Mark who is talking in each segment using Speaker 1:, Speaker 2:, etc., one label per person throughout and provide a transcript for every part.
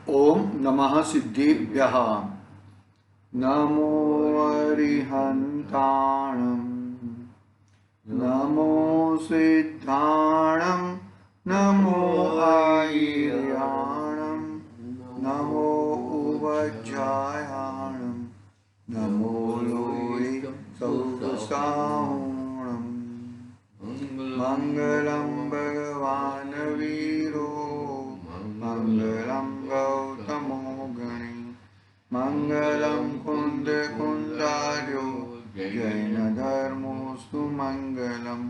Speaker 1: ओम नमः सिद्धेभ्यः। नमो अरिहन्ताणं, नमो सिद्धाणं, नमो आयर्याणं, नमो उवज्जायाणं, नमो लोये सौरसाहुणं। मंगलं भगवान् वीरो, मंगलं गौतमो गणे, मंगलं कुन्दकुन्दार्यो, जैनधर्मोऽस्तु मंगलम्।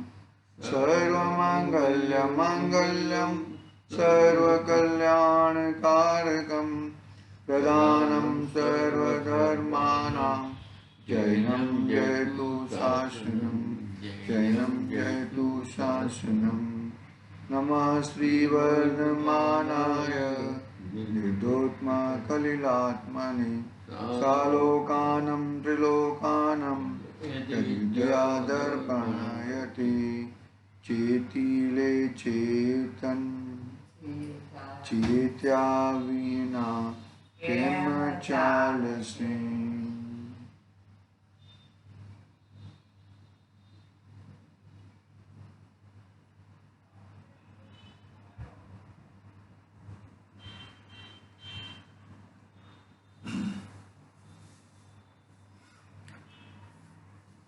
Speaker 1: सर्वमङ्गलमङ्गलं सर्वकल्याणकारकं, प्रदानं सर्वधर्माणां, जैनं जयतु शासनं, जैनं जयतु शासनं। नमः श्रीवर्धमानाय निर्दोष्मकलिलात्मने, सालोकानं त्रिलोकानं विद्यादर्पणायते। चेतिले चेतन चेत्या विना केम चालसे।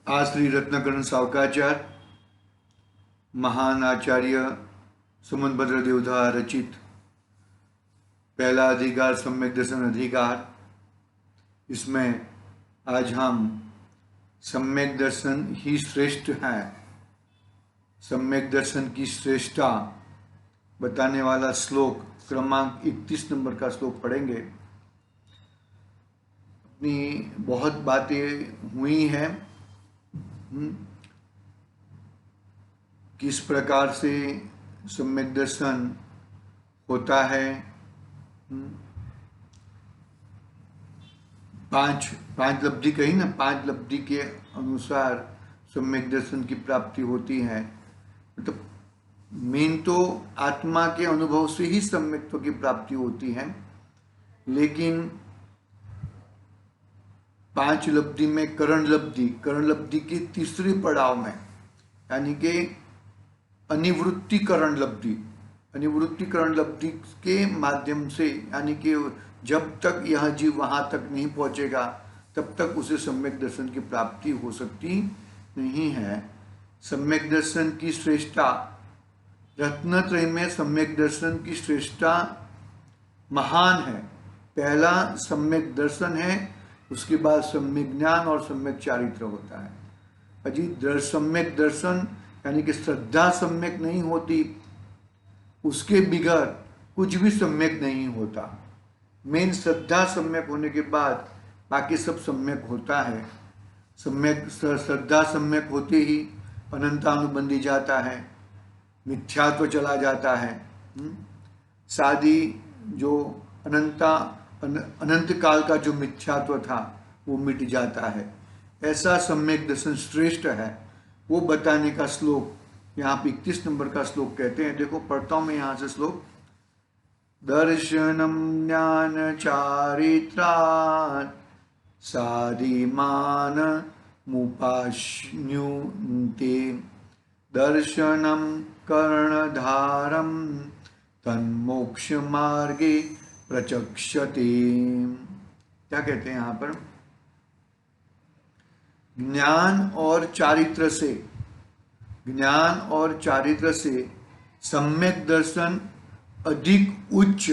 Speaker 1: आज श्री रत्नाकरण सावकाचार्य महान आचार्य सुमनभद्र देव द्वारा रचित पहला अधिकार सम्यक दर्शन अधिकार, इसमें आज हम सम्यक दर्शन ही श्रेष्ठ है, सम्यक दर्शन की श्रेष्ठता बताने वाला श्लोक क्रमांक 31 नंबर का श्लोक पढ़ेंगे। अपनी बहुत बातें हुई हैं किस प्रकार से सम्यक दर्शन होता है। पांच लब्धि कही ना, 5 लब्धि के अनुसार सम्यक दर्शन की प्राप्ति होती है। मतलब मेन तो आत्मा के अनुभव से ही सम्यक्त्व की प्राप्ति होती है, लेकिन 5 लब्धि में करण लब्धि के तीसरे पड़ाव में, यानी कि अनिवृत्तिकरण लब्धि के माध्यम से, यानी कि जब तक यह जीव वहां तक नहीं पहुंचेगा तब तक उसे सम्यक दर्शन की प्राप्ति हो सकती नहीं है। सम्यक दर्शन की श्रेष्ठता, रत्नत्रय में सम्यक दर्शन की श्रेष्ठता महान है। पहला सम्यक दर्शन है, उसके बाद सम्यक ज्ञान और सम्यक चारित्र होता है। अजी सम्यक दर्शन यानी कि श्रद्धा सम्यक नहीं होती, उसके बिगैर कुछ भी सम्यक नहीं होता। मेन श्रद्धा सम्यक होने के बाद बाकी सब सम्यक होता है। सम्यक श्रद्धा सम्यक होते ही अनंतानुबंधी जाता है, मिथ्यात्व चला जाता है। शादी जो अनंत काल का जो मिथ्यात्व था वो मिट जाता है। ऐसा सम्यक दर्शन श्रेष्ठ है, वो बताने का श्लोक यहाँ पे 31 नंबर का श्लोक कहते हैं। देखो पढ़ता हूं मैं यहाँ से श्लोक। दर्शनम ज्ञान चारित्रात् साधिमान मुपाश्नुते, दर्शनम कर्णधारम तन्मोक्ष मार्गे प्रचक्षते। क्या कहते हैं यहाँ पर? ज्ञान और चारित्र से सम्यक दर्शन अधिक उच्च,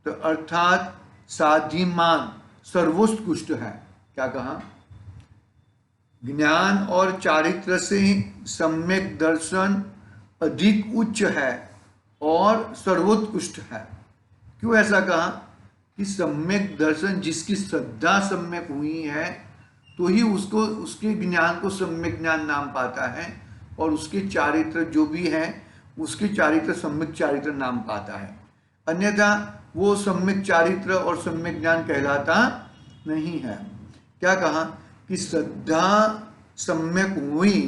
Speaker 1: तो अर्थात साधिमान सर्वोत्कृष्ट है। क्या कहा? ज्ञान और चारित्र से सम्यक दर्शन अधिक उच्च है और सर्वोत्कृष्ट है। क्यों ऐसा कहा? कि सम्यक दर्शन, जिसकी श्रद्धा सम्यक हुई है तो ही उसको, उसके ज्ञान को सम्यक ज्ञान नाम पाता है, और उसके चारित्र जो भी है उसके चारित्र सम्यक चारित्र नाम पाता है। अन्यथा वो सम्यक चारित्र और सम्यक ज्ञान कहलाता नहीं है। क्या कहा? कि श्रद्धा सम्यक हुई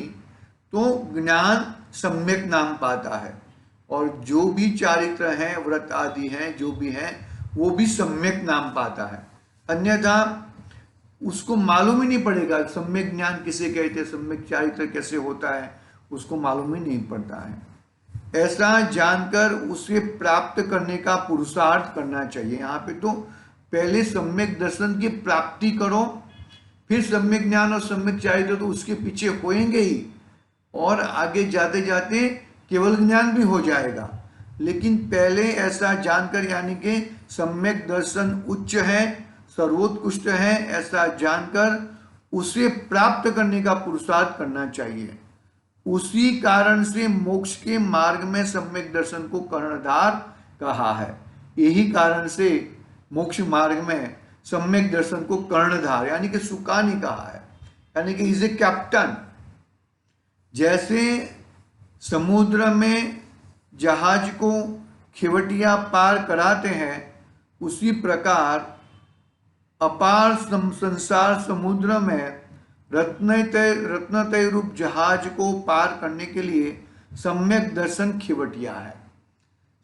Speaker 1: तो ज्ञान सम्यक नाम पाता है, और जो भी चारित्र हैं, व्रत आदि हैं, जो भी है, वो भी सम्यक नाम पाता है। अन्यथा उसको मालूम ही नहीं पड़ेगा सम्यक ज्ञान किसे कहते हैं, सम्यक चारित्र कैसे होता है, उसको मालूम ही नहीं पड़ता है। ऐसा जानकर उसे प्राप्त करने का पुरुषार्थ करना चाहिए। यहाँ पे तो पहले सम्यक दर्शन की प्राप्ति करो, फिर सम्यक ज्ञान और सम्यक चारित्र तो उसके पीछे होएंगे ही, और आगे जाते जाते केवल ज्ञान भी हो जाएगा। लेकिन पहले ऐसा जानकर, यानी कि सम्यक दर्शन उच्च है, सर्वोत्कृष्ट है, ऐसा जानकर उसे प्राप्त करने का पुरुषार्थ करना चाहिए। उसी कारण से मोक्ष के मार्ग में सम्यक दर्शन को कर्णधार कहा है। यही कारण से मोक्ष मार्ग में सम्यक दर्शन को कर्णधार यानी कि सुकानी कहा है, यानी कि इज ए कैप्टन। जैसे समुद्र में जहाज को खेवटिया पार कराते हैं, उसी प्रकार अपार संसार समुद्र में रत्नतय रूप जहाज को पार करने के लिए सम्यक दर्शन खेवटिया है।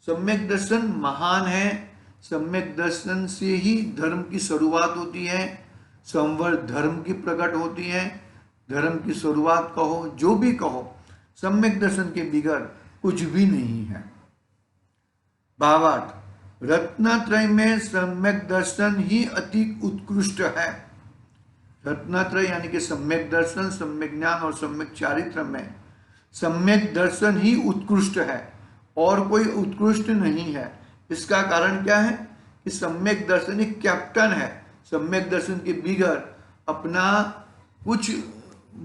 Speaker 1: सम्यक दर्शन महान है। सम्यक दर्शन से ही धर्म की शुरुआत होती है, संवर धर्म की प्रकट होती है। धर्म की शुरुआत कहो, जो भी कहो, सम्यक दर्शन के बिगड़ कुछ भी नहीं है। भावार्थ, रत्नत्रय में सम्यक दर्शन ही अति उत्कृष्ट है। रत्नत्रय यानी कि सम्यक दर्शन, सम्यक ज्ञान और सम्यक चारित्र में सम्यक दर्शन ही उत्कृष्ट है और कोई उत्कृष्ट नहीं है। इसका कारण क्या है कि सम्यक दर्शन एक कैप्टन है। सम्यक दर्शन के बिगड़ अपना कुछ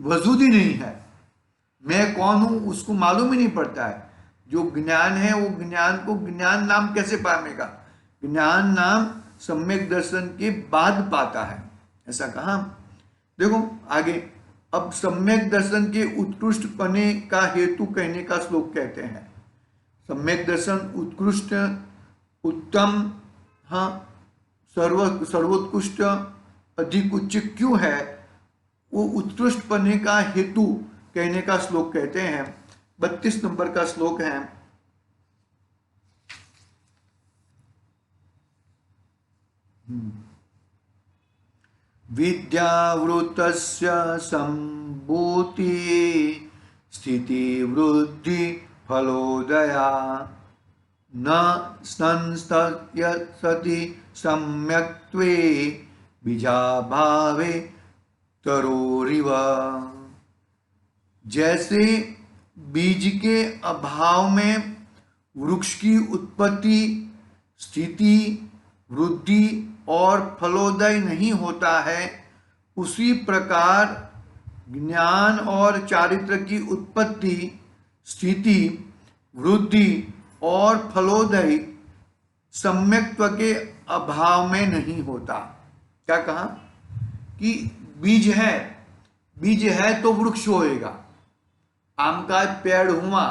Speaker 1: वजूद ही नहीं है। मैं कौन हूं उसको मालूम ही नहीं पड़ता है। जो ज्ञान है वो ज्ञान को ज्ञान नाम कैसे पाएगा? ज्ञान नाम सम्यक दर्शन के बाद पाता है, ऐसा कहा। देखो आगे, अब सम्यक दर्शन के उत्कृष्ट पने का हेतु कहने का श्लोक कहते हैं। सम्यक दर्शन उत्कृष्ट, उत्तम, हाँ, सर्वोत्कृष्ट, अधिक उच्च क्यों है? वो उत्कृष्ट पने का हेतु कहने का श्लोक कहते हैं। 32 नंबर का श्लोक है। विद्यावृतस्य संभूति स्थिति वृद्धि फलोदया न संस्तयति सम्यक्त्वे बीजाभावे तरोरिव। जैसे बीज के अभाव में वृक्ष की उत्पत्ति, स्थिति, वृद्धि और फलोदय नहीं होता है, उसी प्रकार ज्ञान और चारित्र की उत्पत्ति, स्थिति, वृद्धि और फलोदय सम्यक्त्व के अभाव में नहीं होता। क्या कहा कि बीज है तो वृक्ष होएगा। आम का पेड़ हुआ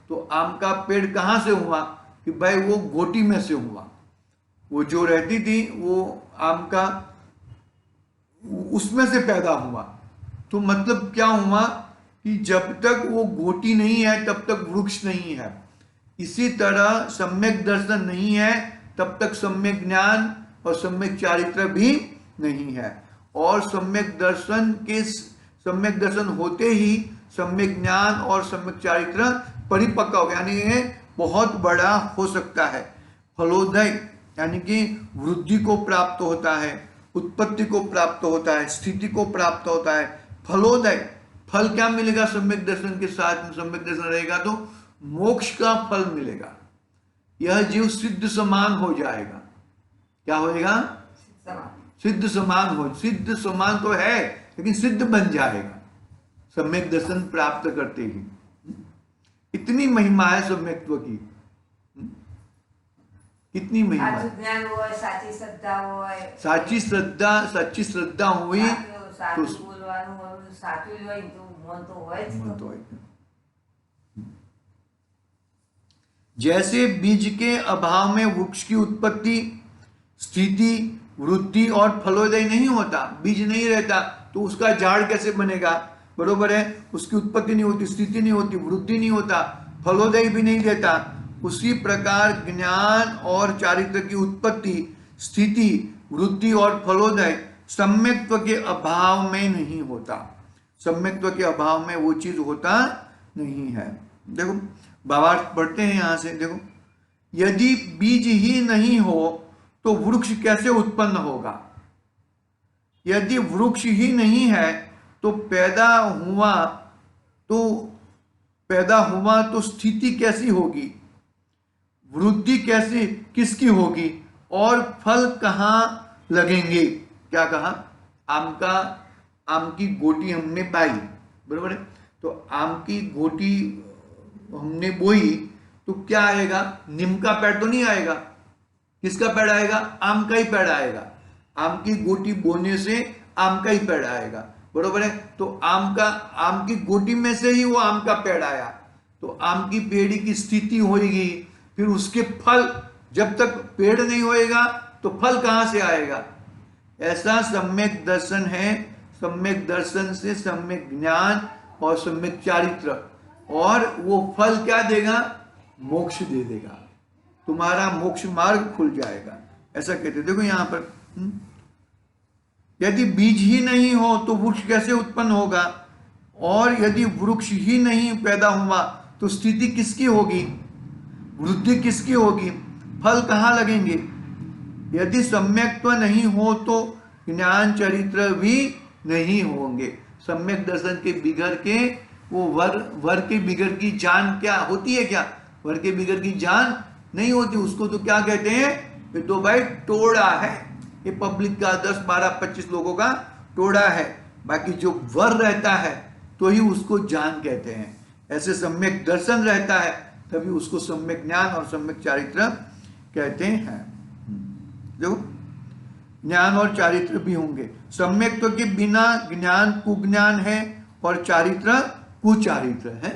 Speaker 1: तो आम का पेड़ कहाँ से हुआ? कि भाई वो गोटी में से हुआ। वो जो रहती थी वो आम का उसमें से पैदा हुआ। तो मतलब क्या हुआ कि जब तक वो गोटी नहीं है तब तक वृक्ष नहीं है। इसी तरह सम्यक दर्शन नहीं है तब तक सम्यक ज्ञान और सम्यक चारित्र भी नहीं है। और सम्यक दर्शन होते ही सम्यक ज्ञान और सम्यक चारित्र परिपक्व यानी बहुत बड़ा हो सकता है। फलोदय यानी कि वृद्धि को प्राप्त होता है, उत्पत्ति को प्राप्त होता है, स्थिति को प्राप्त होता है। फलोदय, फल क्या मिलेगा? सम्यक दर्शन के साथ में सम्यक दर्शन रहेगा तो मोक्ष का फल मिलेगा। यह जीव सिद्ध समान हो जाएगा। क्या होएगा? सिद्ध समान तो है लेकिन सिद्ध बन जाएगा सम्यक दर्शन प्राप्त करते ही। इतनी महिमा है सम्यक्त्व की, कितनी महिमा है। साची श्रद्धा हुई तो जैसे बीज के अभाव में वृक्ष की उत्पत्ति, स्थिति, वृद्धि और फलोदय नहीं होता। बीज नहीं रहता तो उसका झाड़ कैसे बनेगा? बरोबर है, उसकी उत्पत्ति नहीं होती, स्थिति नहीं होती, वृद्धि नहीं होता, फलोदय भी नहीं देता। उसी प्रकार ज्ञान और चारित्र की उत्पत्ति, स्थिति, वृद्धि और फलोदय सम्यक्त्व के अभाव में नहीं होता। सम्यक्त्व के अभाव में वो चीज होता नहीं है। देखो भावार्थ पढ़ते हैं यहां से, देखो यदि बीज ही नहीं हो तो वृक्ष कैसे उत्पन्न होगा? यदि वृक्ष ही नहीं है तो पैदा हुआ तो स्थिति कैसी होगी, वृद्धि कैसी किसकी होगी, और फल कहाँ लगेंगे? क्या कहा? आम की गोटी हमने बाई, बरोबर है, तो आम की गोटी हमने बोई तो क्या आएगा? नीम का पेड़ तो नहीं आएगा। किसका पेड़ आएगा? आम का ही पेड़ आएगा। आम की गोटी बोने से आम का ही पेड़ आएगा, बरोबर है। तो आम की गोटी में से ही वो आम का पेड़ आया, तो आम की पेड़ की स्थिति होगी, फिर उसके फल, जब तक पेड़ नहीं होएगा तो फल कहां से आएगा? ऐसा सम्यक दर्शन है। सम्यक दर्शन से सम्यक ज्ञान और सम्यक चारित्र, और वो फल क्या देगा? मोक्ष दे देगा, तुम्हारा मोक्ष मार्ग खुल जाएगा, ऐसा कहते। देखो यहां पर यदि बीज ही नहीं हो तो वृक्ष कैसे उत्पन्न होगा, और यदि वृक्ष ही नहीं पैदा हुआ तो स्थिति किसकी होगी, वृद्धि किसकी होगी, फल कहाँ लगेंगे? यदि सम्यक्त्व नहीं हो तो ज्ञान चरित्र भी नहीं होंगे। सम्यक दर्शन के बिगड़ के वो वर के बिगड़ की जान क्या होती है? क्या वर के बिगड़ की जान नहीं होती, उसको तो क्या कहते हैं? ये तो भाई टोड़ा है, ये पब्लिक का 10, 12, 25 लोगों का टोड़ा है। बाकी जो वर रहता है तो ही उसको जान कहते हैं। ऐसे सम्यक दर्शन रहता है तभी उसको सम्यक ज्ञान और सम्यक चारित्र कहते हैं। देखो ज्ञान और चारित्र भी होंगे। सम्यक्त्व के बिना ज्ञान कुज्ञान है और चारित्र कुचारित्र है।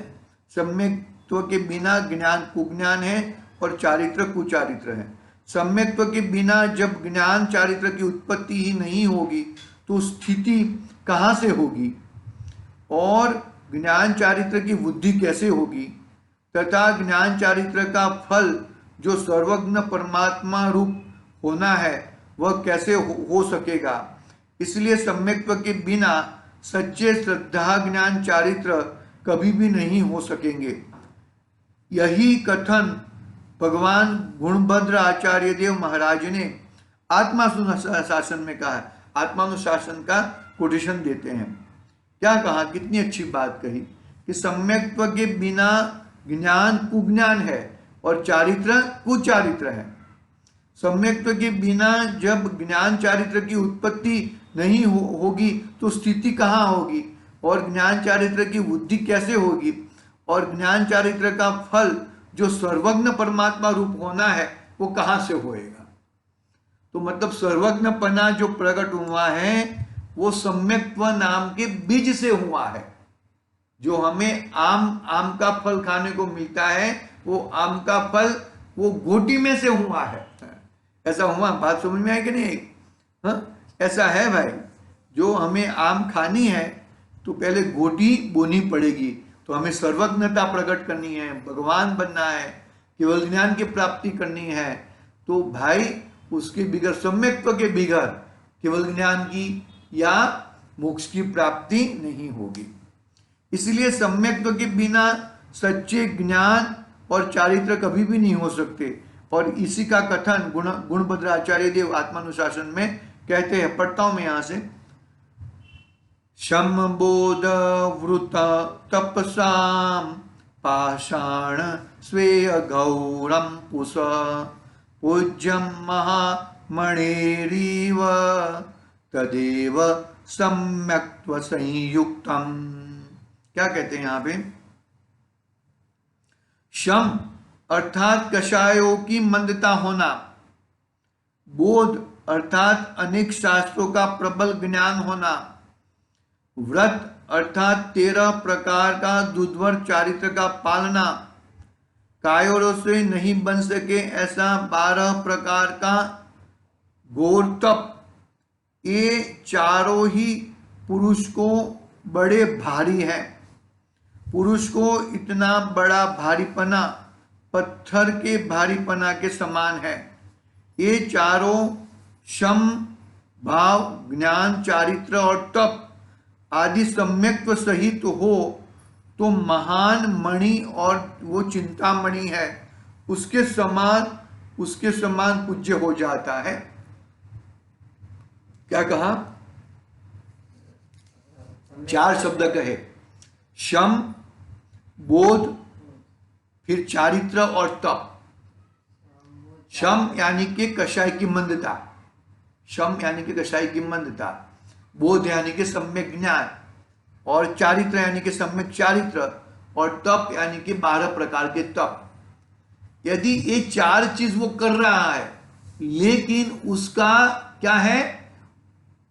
Speaker 1: सम्यक्त्व के बिना ज्ञान कुज्ञान है और चारित्र कुचारित्र है। सम्यक्त्व के बिना जब ज्ञान चारित्र की उत्पत्ति ही नहीं होगी तो स्थिति कहाँ से होगी, और ज्ञान चारित्र की बुद्धि कैसे होगी, तथा ज्ञान चारित्र का फल जो सर्वज्ञ परमात्मा रूप होना है वह कैसे हो सकेगा। इसलिए सम्यक्त्व के बिना सच्चे श्रद्धा ज्ञान चारित्र कभी भी नहीं हो सकेंगे। यही कथन भगवान गुणभद्र आचार्य देव महाराज ने आत्मानुशासन में कहा है। आत्मानुशासन का कोटेशन देते हैं। क्या कहा? कितनी अच्छी बात कही कि सम्यक्त्व के बिना ज्ञान कुज्ञान है और चारित्र कुचारित्र है। सम्यक्त्व के बिना जब ज्ञान चारित्र की उत्पत्ति नहीं होगी तो स्थिति कहाँ होगी, और ज्ञान चारित्र की बुद्धि कैसे होगी, और ज्ञान चारित्र का फल जो सर्वज्ञ परमात्मा रूप होना है वो कहाँ से होएगा। तो मतलब सर्वज्ञपना जो प्रकट हुआ है वो सम्यक्त्व नाम के बीज से हुआ है। जो हमें आम का फल खाने को मिलता है वो आम का फल वो गोटी में से हुआ है। ऐसा हुआ? बात समझ में आई कि नहीं? हाँ, ऐसा है भाई। जो हमें आम खानी है तो पहले गोटी बोनी पड़ेगी, तो हमें सर्वज्ञता प्रकट करनी है, भगवान बनना है, केवल ज्ञान की प्राप्ति करनी है, तो भाई उसके बिगड़ सम्यक्त्व के बिगड़ केवल ज्ञान की या मोक्ष की प्राप्ति नहीं होगी। इसलिए सम्यक्त्व के बिना सच्चे ज्ञान और चारित्र कभी भी नहीं हो सकते। और इसी का कथन गुणभद्र आचार्य देव आत्मानुशासन में कहते हैं। पढ़ता हूं मैं यहां से। शम बोध वृत तपसाम पाषाण स्वेय गौरम पुष पूज्यम महामणेरीव तदेव सम्यक्त्व संयुक्तम। क्या कहते हैं यहां पे? शम अर्थात कषायों की मंदता होना, बोध अर्थात अनेक शास्त्रों का प्रबल ज्ञान होना, व्रत अर्थात 13 प्रकार का दुर्धर चारित्र का पालना, कायरों से नहीं बन सके ऐसा 12 प्रकार का घोर तप, ये चारों ही पुरुष को बड़े भारी है। पुरुष को इतना बड़ा भारीपना पत्थर के भारीपना के समान है। ये चारों शम, भाव, ज्ञान, चारित्र और तप आदि सम्यक्त्व सहित हो तो महान मणि और वो चिंतामणि है उसके समान पूज्य हो जाता है। क्या कहा? 4 शब्द कहे, शम, बोध, फिर चारित्र और तप। शम यानी कि कषाय की मंदता, शम यानी कि कषाय की मंदता, बोध यानी कि सम्यक ज्ञान, और चारित्र यानी कि सम्यक चारित्र, और तप यानी कि 12 प्रकार के तप। यदि ये 4 चीज वो कर रहा है लेकिन उसका क्या है,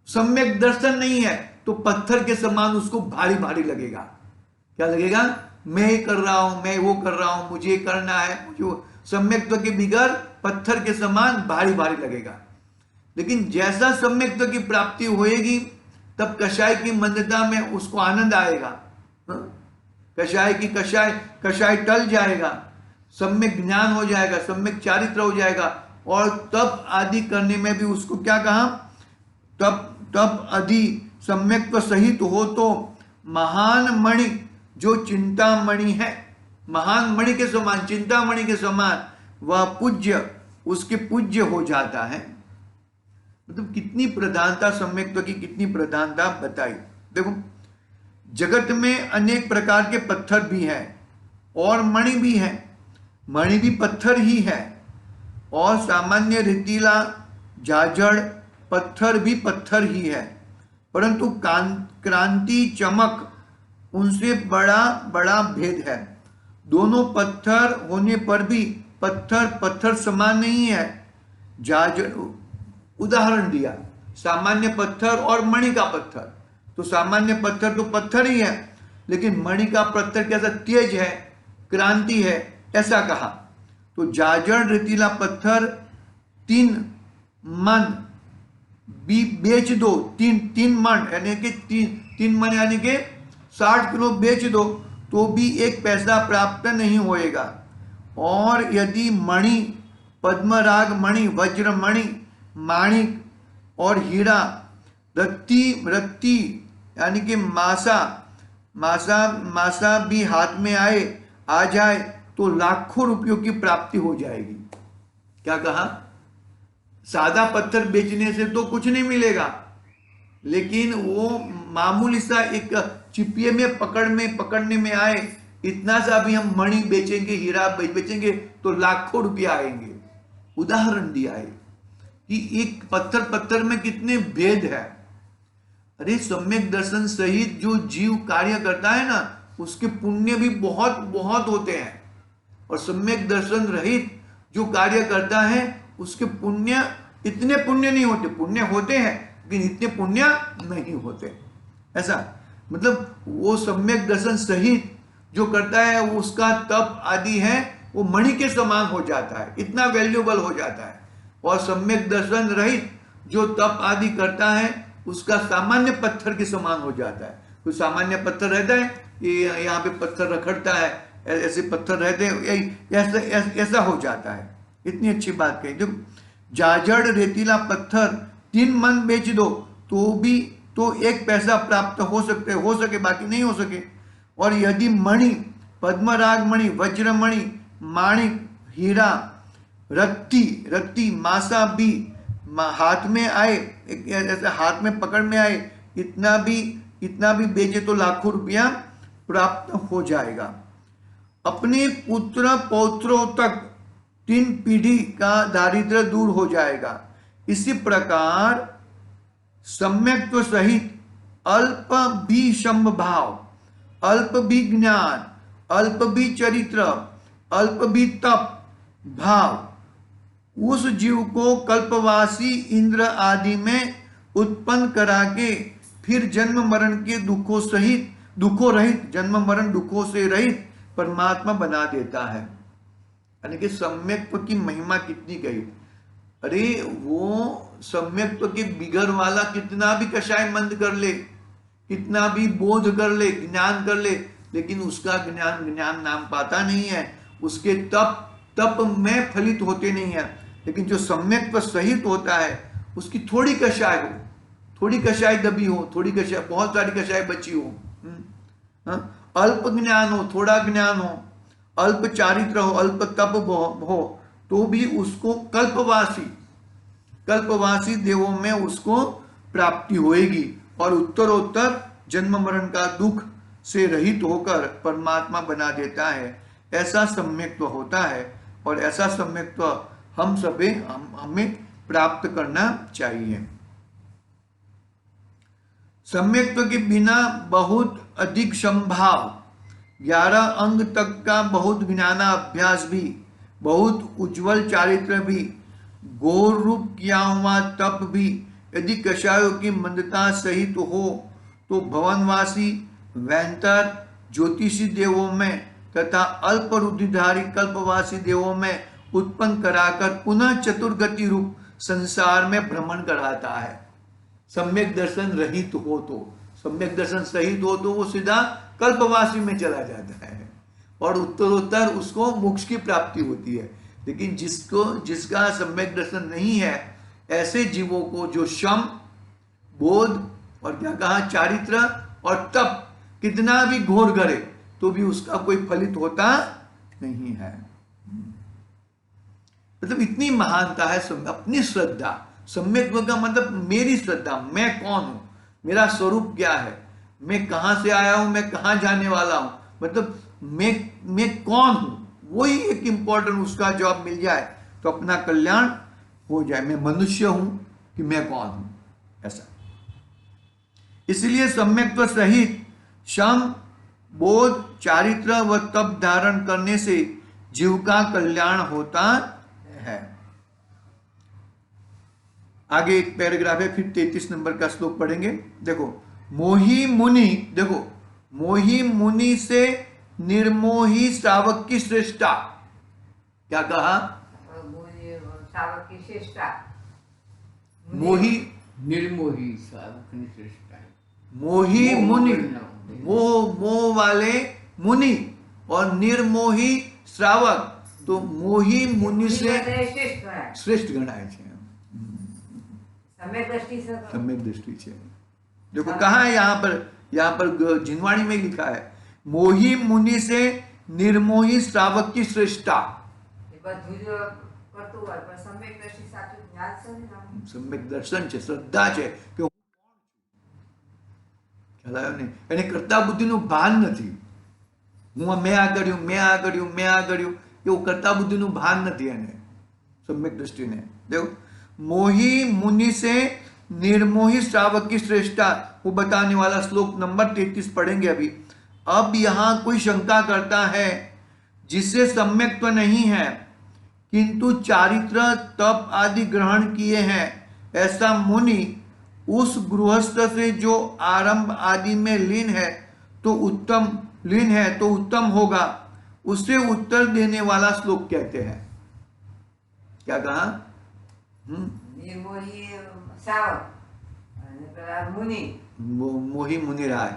Speaker 1: सम्यक दर्शन नहीं है, तो पत्थर के समान उसको भारी भारी लगेगा। क्या लगेगा? मैं ये कर रहा हूं, मैं वो कर रहा हूं, मुझे करना है, मुझे सम्यक्त्व के बिगड़ पत्थर के समान भारी भारी लगेगा। लेकिन जैसा सम्यक्त्व की प्राप्ति होएगी तब कषाय की मंदता में उसको आनंद आएगा। कषाय की कषाय टल जाएगा, सम्यक ज्ञान हो जाएगा, सम्यक चारित्र हो जाएगा, और तप आदि करने में भी उसको क्या कहा, तप आदि सम्यक्त्व सहित हो तो महान मणि जो चिंतामणि है, महान मणि के समान, चिंतामणि के समान वह पूज्य, उसके पूज्य हो जाता है। मतलब कितनी प्रधानता सम्यक्त्व की, कितनी प्रधानता बताई। देखो जगत में अनेक प्रकार के पत्थर भी हैं और मणि भी है, मणि भी पत्थर ही है, और सामान्य रेतीला जाजड़ पत्थर भी पत्थर ही है, परंतु क्रांति चमक उनसे बड़ा बड़ा भेद है। दोनों पत्थर होने पर भी पत्थर समान नहीं है। जाजड़ उदाहरण दिया, सामान्य पत्थर और मणि का पत्थर, तो सामान्य पत्थर तो पत्थर ही है, लेकिन मणि का पत्थर कैसा तेज है, क्रांति है, ऐसा कहा। तो जाजड़ रेतीला पत्थर 3 मन भी बेच दो, 3 मन यानी कि 3 मन यानी कि 60 किलो बेच दो तो भी 1 पैसा प्राप्त नहीं होएगा। और यदि मणि, पद्मराग मणि, वज्र मणि, माणिक और हीरा, रत्ती यानी कि मासा भी हाथ में आ जाए तो लाखों रुपयों की प्राप्ति हो जाएगी। क्या कहा? सादा पत्थर बेचने से तो कुछ नहीं मिलेगा, लेकिन वो मामूली सा एक चिपिये में पकड़ने में आए, इतना सा भी हम मणि बेचेंगे, हीरा बेचेंगे तो लाखों रुपया आएंगे। उदाहरण दिया है कि एक पत्थर में कितने भेद है। अरे सम्यक दर्शन सहित जो जीव कार्य करता है ना, उसके पुण्य भी बहुत बहुत होते हैं, और सम्यक दर्शन रहित जो कार्य करता है उसके पुण्य, इतने पुण्य नहीं होते, पुण्य होते हैं लेकिन इतने पुण्य नहीं होते। ऐसा मतलब वो सम्यक दर्शन सहित जो करता है उसका तप आदि है वो मणि के समान हो जाता है, इतना वैल्यूबल हो जाता है। और सम्यक दर्शन रहित जो तप आदि करता है उसका सामान्य पत्थर के समान हो जाता है। तो सामान्य पत्थर रहता है, ये यहाँ पे पत्थर रखड़ता है, ऐसे पत्थर रहते हैं, ऐसा हो जाता है। इतनी अच्छी बात कही। जो जाजड़ रेतीला पत्थर 3 मन बेच दो तो 1 पैसा प्राप्त हो सके, बाकी नहीं हो सके। और यदि मणि, पद्मराग मणि, वज्र मणि, माणिक, हीरा, रत्ती, मासा भी हाथ में आए, ऐसे हाथ में पकड़ में आए, इतना भी बेचे तो लाखों रुपया प्राप्त हो जाएगा। अपने पुत्र पौत्रों तक 3 पीढ़ी का दारिद्र्य दूर हो जाएगा। इसी प्रकार सम्यक्त्व सहित अल्प भी संभाव, अल्प भी ज्ञान, अल्प भी चरित्र, अल्प भी तप भाव उस जीव को कल्पवासी इंद्र आदि में उत्पन्न करा के फिर जन्म मरण के दुखों रहित, जन्म मरण दुखों से रहित परमात्मा बना देता है। यानी कि सम्यक्त्व की महिमा कितनी गई। अरे वो सम्यक्त्व के बिगर वाला कितना भी कषाय मंद कर ले, कितना भी बोध कर ले, ज्ञान कर ले, लेकिन उसका ज्ञान नाम पाता नहीं है, उसके तप में फलित होते नहीं है। लेकिन जो सम्यक्त्व सहित होता है उसकी थोड़ी कषाय हो, थोड़ी कषाय दबी हो, थोड़ी कषाय, बहुत सारी कषाय बची हो, अल्प ज्ञान हो, थोड़ा ज्ञान हो, अल्प चारित्र हो, अल्प तप हो, तो भी उसको कल्पवासी देवों में उसको प्राप्ति होएगी और उत्तरोत्तर जन्म मरण का दुख से रहित होकर परमात्मा बना देता है। ऐसा सम्यक्त्व होता है और ऐसा सम्यक्त्व हमें प्राप्त करना चाहिए। सम्यक्त्व के बिना बहुत अधिक संभाव, 11 अंग तक का बहुत ज्ञानाभ्यास भी, बहुत उज्जवल चारित्र भी, गौर रूप किया हुआ तप भी यदि कषायों की मंदता सहित हो तो भवनवासी वैंतर ज्योतिषी देवों में तथा अल्प रुधिधारी कल्पवासी देवों में उत्पन्न कराकर पुनः चतुर्गति रूप संसार में भ्रमण कराता है। सम्यक दर्शन रहित हो तो, सम्यक दर्शन सहित हो तो वो सीधा कल्पवासी में चला जाता है और उत्तरोत्तर उसको मोक्ष की प्राप्ति होती है। लेकिन जिसका सम्यक दर्शन नहीं है, ऐसे जीवों को जो शम, बोध और क्या कहा, चारित्र और तप कितना भी घोर करे तो भी उसका कोई फलित होता नहीं है। मतलब इतनी महानता है अपनी श्रद्धा। सम्यक्त्व का मतलब मेरी श्रद्धा, मैं कौन हूं, मेरा स्वरूप क्या है, मैं कहां से आया हूं, मैं कहां जाने वाला हूं, मतलब मैं कौन हूं, वही एक इंपॉर्टेंट उसका जवाब मिल जाए तो अपना कल्याण हो जाए। मैं मनुष्य हूं कि मैं कौन हूं, ऐसा। इसलिए सम्यक्त्व सहित शम, बोध, चारित्र व तप धारण करने से जीव का कल्याण होता है। आगे एक पैराग्राफ है, फिर 33 नंबर का श्लोक पढ़ेंगे। देखो, मोही मुनि से निर्मोही श्रावक की श्रेष्ठा। क्या कहा?
Speaker 2: श्रावक की श्रेष्ठा,
Speaker 1: मोही
Speaker 3: निर्मोही श्रावक की श्रेष्ठा।
Speaker 1: मोही मुनि, मोह वाले मुनि और निर्मोही श्रावक, तो मोही मुनि से श्रेष्ठ गणाय છે। सम्यक दृष्टि છે। देखो कहा है यहाँ पर जिनवाणी में लिखा है, मोही मुनि से निर्मोही श्रावक की श्रेष्ठता। सम्यक दर्शन છે, શ્રદ્ધા છે કે ખ્યાલ આવ્યો ને, એને કરતા બુદ્ધિનું ભાન નથી। મેં આ કર્યું એવું કરતા બુદ્ધિનું ભાન નથી એને, सम्यक दृष्टि ने। देखो, मोही मुनि से निर्मोही श्रावक की श्रेष्ठता वो बताने वाला श्लोक नंबर 33 पढ़ेंगे अभी। अब यहां कोई शंका करता है जिससे सम्यक्त्व नहीं है किंतु चारित्र तप आदि ग्रहण किए हैं, ऐसा मुनि उस गृहस्थ से जो आरंभ आदि में लीन है तो उत्तम होगा, उससे उत्तर देने वाला श्लोक कहते हैं। क्या कहा? मोही मुनिराज,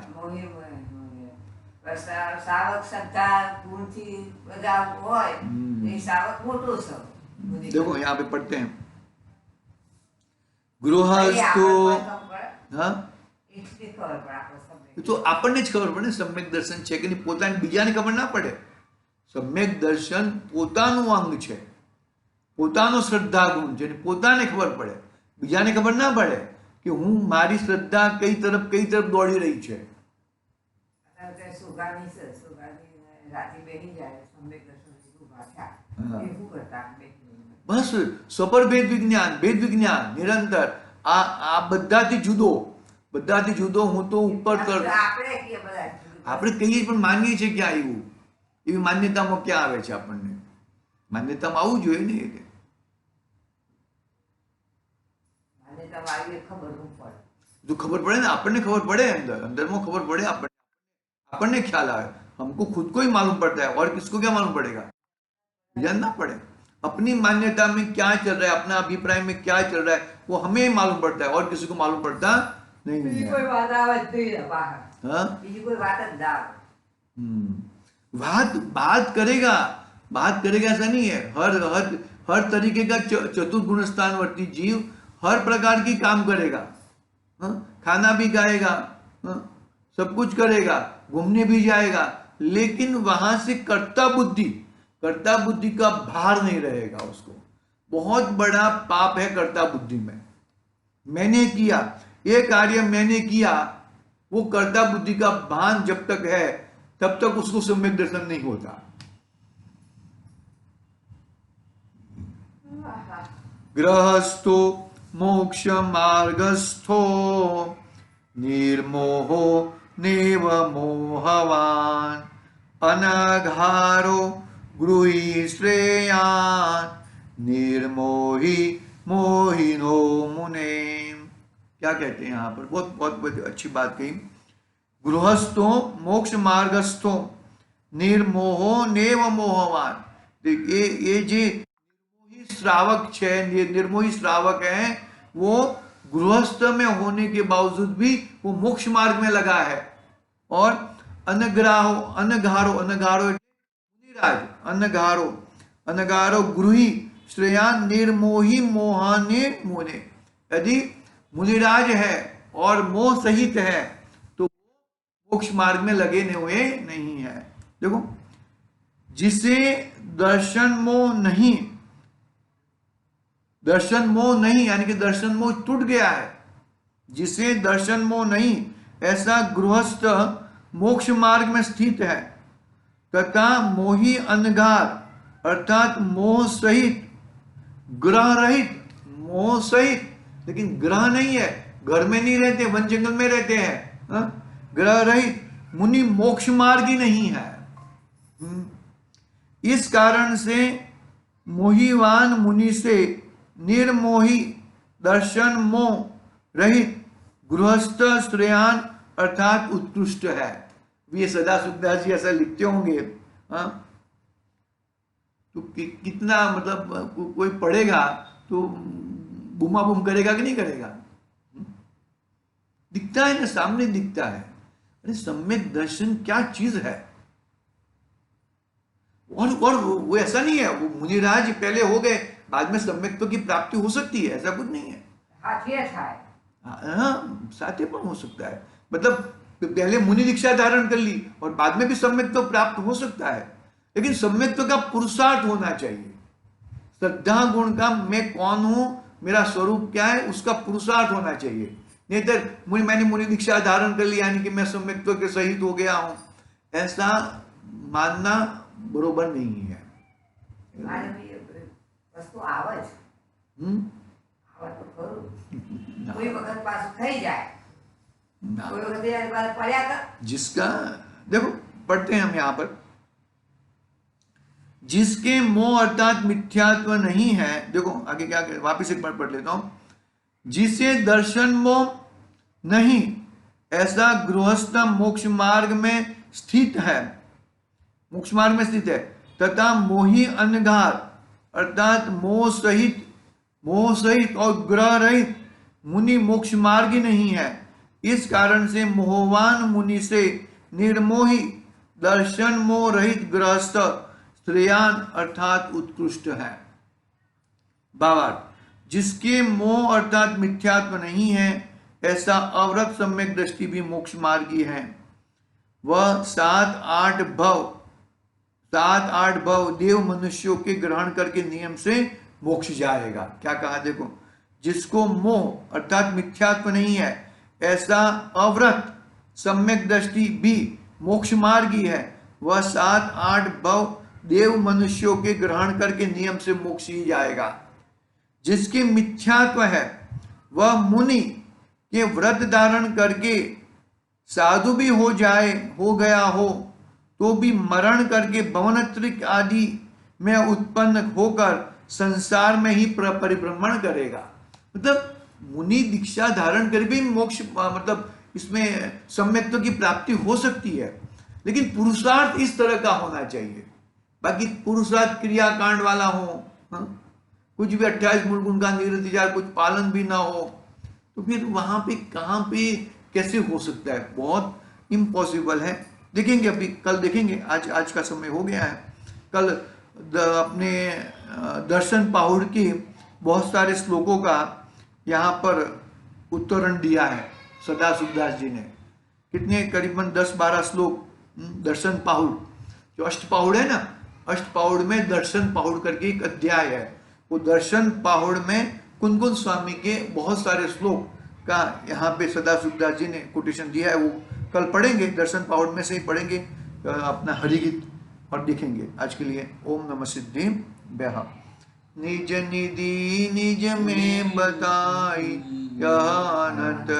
Speaker 2: સાવક શ્રદ્ધા ગુણથી બધા હોય એ સાવક મોટો છે।
Speaker 1: देखो यहाँ पे पढ़ते हैं, ગૃહસ્થો, હા તો આપણને જ ખબર પડે સમ્યક દર્શન છે કે નહીં, પોતાને બીજાને ખબર ના પડે। સમ્યક દર્શન પોતાનું અંગ છે, પોતાનો શ્રદ્ધા ગુણ છે, પોતાને ખબર પડે, બીજાને ખબર ના પડે કે હું મારી શ્રદ્ધા કઈ તરફ દોડી રહી છે। બસ સબર ભેદ વિજ્ઞાન નિરંતર આ બધાથી જુદો હું તો ઉપર આપણે કહીએ પણ માનીએ છીએ ક્યાં આવ્યું, એવી માન્યતામાં ક્યાં આવે છે? આપણને માન્યતામાં આવવું જોઈએ ને, जो खबर पड़े ना, આપણને खबर पड़े, अंदर में खबर पड़े, આપણને ख्याल आए, हमको खुद को ही मालूम पड़ता है और किसको क्या मालूम पड़ेगा? जानना पड़े अपनी मान्यता में क्या चल रहा है, अपना अभिप्राय में क्या चल रहा है, वो हमें मालूम पड़ता है और किसी को मालूम पड़ता नहीं है। बात करेगा ऐसा नहीं है। हर तरीके का चतुर्गुण स्थानवर्ती जीव हर प्रकार की काम करेगा, खाना भी खाएगा, सब कुछ करेगा, घूमने भी जाएगा, लेकिन वहां से कर्ता बुद्धि का भार नहीं रहेगा उसको। बहुत बड़ा पाप है कर्ता बुद्धि में। मैंने किया, ये कार्य मैंने किया, वो कर्ता बुद्धि का भान जब तक है तब तक उसको सम्यक दर्शन नहीं होता। गृहस्थो मोक्ष मार्गस्थो निर्मोहो नेव मोहवान अनघारो गृही श्रेयान निर्मोही मोहिनो मुने। क्या कहते हैं यहाँ पर? बहुत बहुत अच्छी बात कही। गृहस्थो मोक्ष मार्गस्थो निर्मोहो नेव मोहवान। देखिए ये जो श्रावक निर्मोही श्रावक है, वो गृहस्थ में होने के बावजूद भी वो मोक्ष मार्ग में लगा है। और अनगारो गृही श्रेयान निर्मोही मोहाने मुने। यदि मुनिराज है और मोह सहित है तो मोक्ष मार्ग में लगे हुए नहीं है। देखो, जिसे दर्शन मोह नहीं यानी कि दर्शन मोह टूट गया है, जिसे दर्शन मोह नहीं, ऐसा गृहस्थ मोक्ष मार्ग में स्थित है तथा मोही अनगार अर्थात मोह सहित, ग्रह रहित, मोह सहित लेकिन ग्रह नहीं है, घर में नहीं रहते, वन जंगल में रहते हैं, ग्रह रहित मुनि मोक्ष मार्ग ही नहीं है। इस कारण से मोहीवान मुनि से निर्मोही दर्शन मोह रहित गृहस्थ श्रेयान अर्थात उत्कृष्ट है। ये सदा सुखदास जी ऐसा लिखते होंगे। तो कितना मतलब कोई पढ़ेगा तो बुमा बुम करेगा कि नहीं करेगा? दिखता है ना, सामने दिखता है। अरे सम्यक दर्शन क्या चीज है। और वो ऐसा नहीं है वो मुनिराज पहले हो गए बाद में सम्यक्त्व की प्राप्ति हो सकती है, ऐसा कुछ नहीं है। हाँ, साध्यपन हो सकता है, मतलब पहले मुनि दीक्षा धारण कर ली और बाद में भी सम्यक्त्व प्राप्त हो सकता है, लेकिन सम्यक्त्व का पुरुषार्थ होना चाहिए। श्रद्धा गुण का मैं कौन हूं, मेरा स्वरूप क्या है, उसका पुरुषार्थ होना चाहिए। नहीं तो मैंने मुनि दीक्षा धारण कर ली यानी कि मैं सम्यक्त्व के सहित हो गया हूं, ऐसा मानना बरोबर नहीं है।
Speaker 2: वस्तु आवज तो करो कोई वक्त पास થઈ જાય, कोई वक्त यार बात पढ़ा कर।
Speaker 1: जिसका देखो पढ़ते हैं हम यहाँ पर, जिसके मोह अर्थात मिथ्यात्व नहीं है। देखो आगे क्या कह, वापिस एक बार पढ़ लेता हूं। जिसे दर्शन मोह नहीं, ऐसा गृहस्थ मोक्ष मार्ग में स्थित है, मोक्ष मार्ग में स्थित है तथा मोही अनगार अर्थात मोह सहित और ग्रह रहित मुनि मोक्ष मार्ग ही नहीं है। इस कारण से मोहवान मुनि से निर्मोही दर्शन मोह रहित गृहस्थ श्रेयान अर्थात उत्कृष्ट है। भावार्थ, जिसके मोह अर्थात मिथ्यात्व नहीं है, ऐसा अवरत सम्यक दृष्टि भी मोक्ष मार्गी है। वह 7-8 भव देव मनुष्यों के ग्रहण करके नियम से मोक्ष जाएगा। क्या कहा देखो, जिसको मोह अर्थात मिथ्यात्व नहीं है, ऐसा अवरत सम्यक दृष्टि भी मोक्ष मार्गी है। वह 7-8 भव देव मनुष्यों के ग्रहण करके नियम से मोक्ष ही जाएगा। जिसके मिथ्यात्व है, वह मुनि के व्रत धारण करके साधु भी हो गया हो तो भी मरण करके भवनत्रिक आदि में उत्पन्न होकर संसार में ही परिभ्रमण करेगा। मतलब मुनि दीक्षा धारण कर भी मोक्ष मतलब इसमें सम्यक्त्व की प्राप्ति हो सकती है, लेकिन पुरुषार्थ इस तरह का होना चाहिए। बाकी पुरुषार्थ क्रियाकांड वाला हो, कुछ भी 28 मूल गुण का निरतिचार कुछ पालन भी ना हो, तो फिर वहां पे कहां पे कैसे हो सकता है? बहुत इम्पॉसिबल है। देखेंगे अभी, कल देखेंगे, आज का समय हो गया है। कल अपने दर्शन पाहुड़ के बहुत सारे श्लोकों का यहाँ पर उत्तरण दिया है सदाशिवदास जी ने। कितने, करीबन 10-12 श्लोक। दर्शन पाहुड़, जो अष्टपाहुड़ है ना, अष्टपाहुड़ में दर्शन पाहुड़ करके एक अध्याय है। वो दर्शन पाहुड़ में कुंदकुंद स्वामी के बहुत सारे श्लोक का यहाँ पे सदाशिवदास जी ने कोटेशन दिया है। वो कल पढ़ेंगे, दर्शन पाहुड़ में से ही पढ़ेंगे अपना हरिगीत और देखेंगे। आज के लिए ओम नमः सिद्धि ब्याह। निज निधि निज में बताई, यह अनंत